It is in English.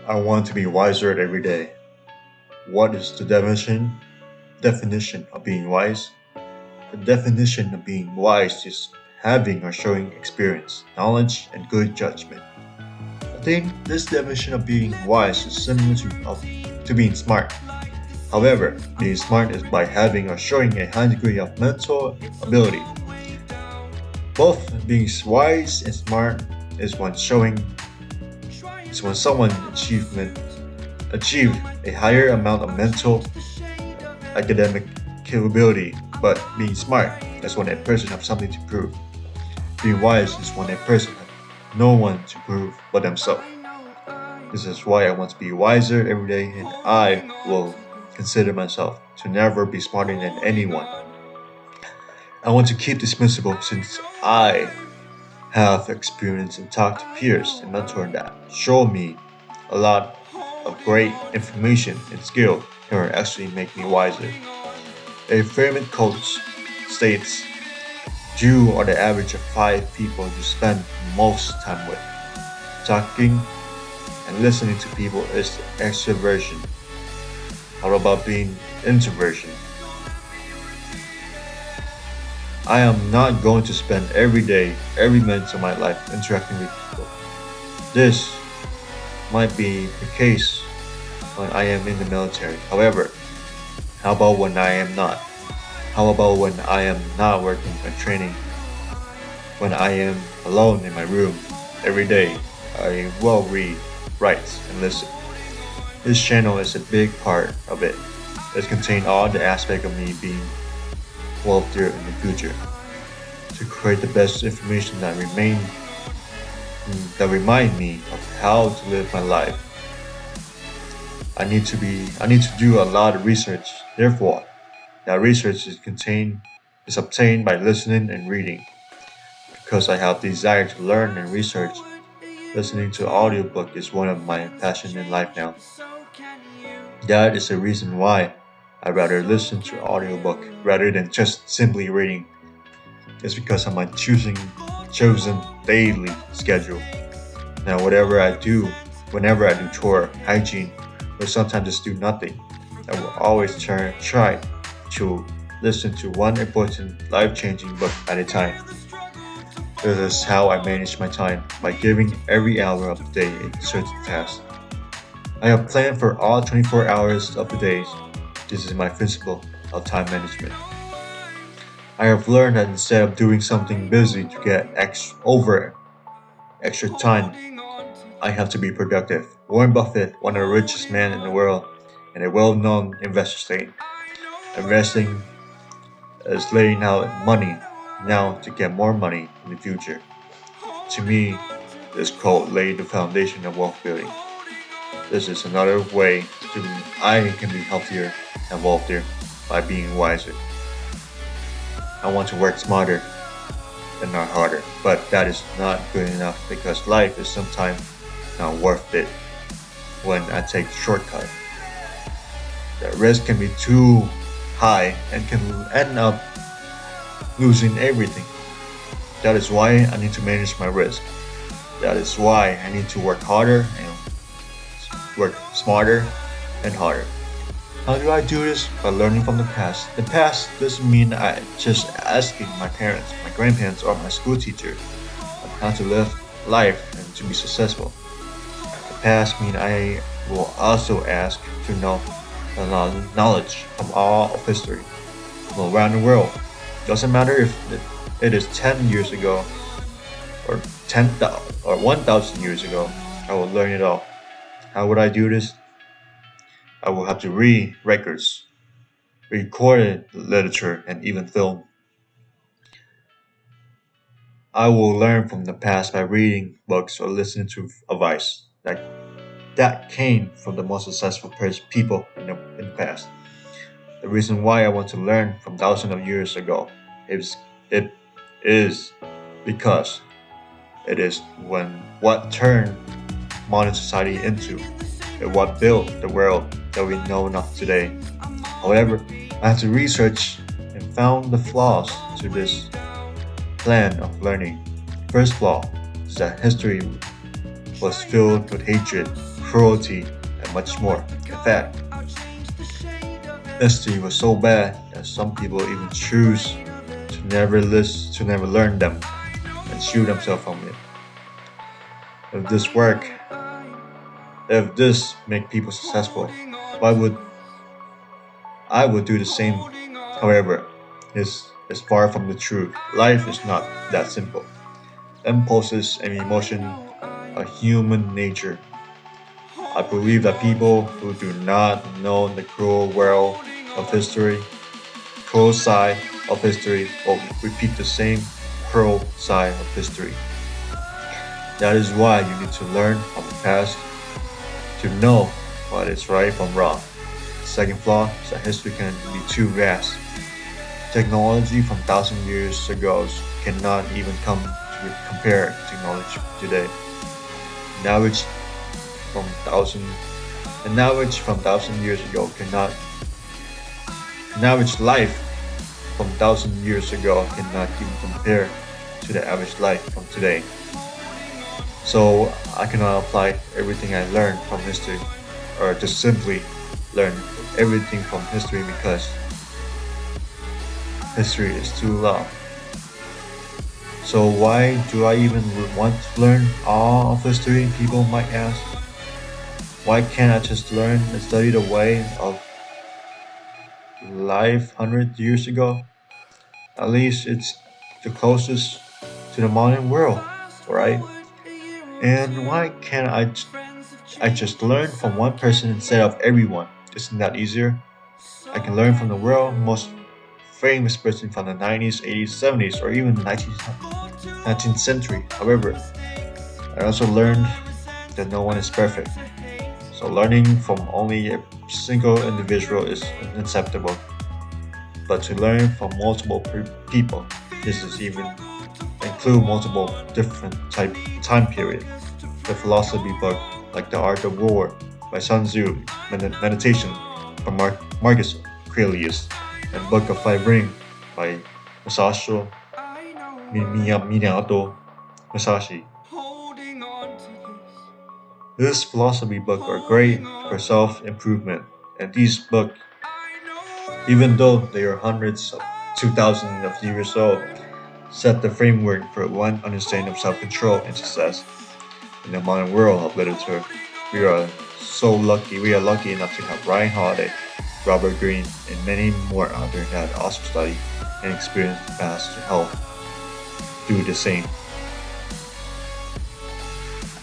I want to be wiser every day. What is the definition of being wise? The definition of being wise is having or showing experience, knowledge, and good judgment. I think this definition of being wise is similar to being smart. However, being smart is by having or showing a high degree of mental ability. Both being wise and smart is when someone achieve a higher amount of mental academic capability, but being smart is when a person has something to prove. Being wise is when a person has no one to prove but themselves. This is why I want to be wiser every day, and I will consider myself to never be smarter than anyone. I want to keep this principle since I have experience and talked to peers and mentors that show me a lot of great information and skill that will actually make me wiser. A famous coach states, "You are the average of five people you spend most time with. Talking and listening to people is extroversion. How about being introversion? I am not going to spend every day, every minute of my life interacting with people. This might be the case when I am in the military. However, how about when I am not? How about when I am not working or training? When I am alone in my room every day, I will read, write, and listen. This channel is a big part of it. It contains all the aspects of me being wealthier in the future. To create the best information that remind me of how to live my life. I need to do a lot of research. Therefore, that research is obtained by listening and reading. Because I have desire to learn and research, listening to audiobook is one of my passion in life now. That is the reason why I rather listen to audiobook rather than just simply reading. It's because of my chosen daily schedule. Now whenever I do chore, hygiene, or sometimes just do nothing, I will always try to listen to one important life-changing book at a time. This is how I manage my time, by giving every hour of the day a certain task. I have planned for all 24 hours of the day. This is my principle of time management. I have learned that instead of doing something busy to get extra time, I have to be productive. Warren Buffett, one of the richest men in the world and a well-known investor, stated, "Investing is laying out money now to get more money in the future." To me, this quote laid the foundation of wealth building. This is another way I can be healthier and wealthier by being wiser. I want to work smarter and not harder, but that is not good enough because life is sometimes not worth it when I take shortcut. The risk can be too high and can end up losing everything. That is why I need to manage my risk. That is why I need to work harder and work smarter and harder. How do I do this? By learning from the past. The past doesn't mean I just asking my parents, my grandparents, or my school teacher on how to live life and to be successful. The past means I will also ask to know the knowledge from all of history from around the world. Doesn't matter if it is 10 years ago or 10,000 or 1,000 years ago. I will learn it all. How would I do this? I will have to read records, recorded literature, and even film. I will learn from the past by reading books or listening to advice that came from the most successful people in the past. The reason why I want to learn from thousands of years ago it is because it is what turned modern society into and what built the world that we know of today. However, I had to research and found the flaws to this plan of learning. First flaw is that history was filled with hatred, cruelty, and much more. In fact, history was so bad that some people even choose to never learn them, and shield themselves from it. If this work, if this make people successful, why would I would do the same? However, this is far from the truth. Life is not that simple. Impulses and emotion are human nature. I believe that people who do not know the of history, cruel side of history, will repeat the same cruel side of history. That is why you need to learn from the past to know what is right from wrong. The second flaw is that history can be too vast. Technology from 1,000 years ago cannot even come to compare technology today. Knowledge from thousand and knowledge from 1,000 years ago cannot knowledge life from 1,000 years ago cannot even compare to the average life from today. So I cannot apply everything I learned from history or just simply learn everything from history because history is too long. So why do I even want to learn all of history? People might ask. Why can't I just learn and study the way of life 100 years ago? At least it's the closest to the modern world, right? And why can't I just learn from one person instead of everyone? Isn't that easier? I can learn from the world most famous person from the 90s, 80s, 70s, or even the 19th century. However, I also learned that no one is perfect. So learning from only a single individual is unacceptable. But to learn from multiple people, this is even include multiple different time period. The philosophy book like The Art of War by Sun Tzu, Meditation by Marcus Aurelius, and Book of Five Rings by Masashi Minato Musashi. This philosophy book are great for self-improvement, and these books, even though they are hundreds of 2,000 of years old, set the framework for one understanding of self-control and success. In the modern world of literature, we are lucky enough to have Ryan Holiday, Robert Greene, and many more out there that also study and experience the past to help do the same.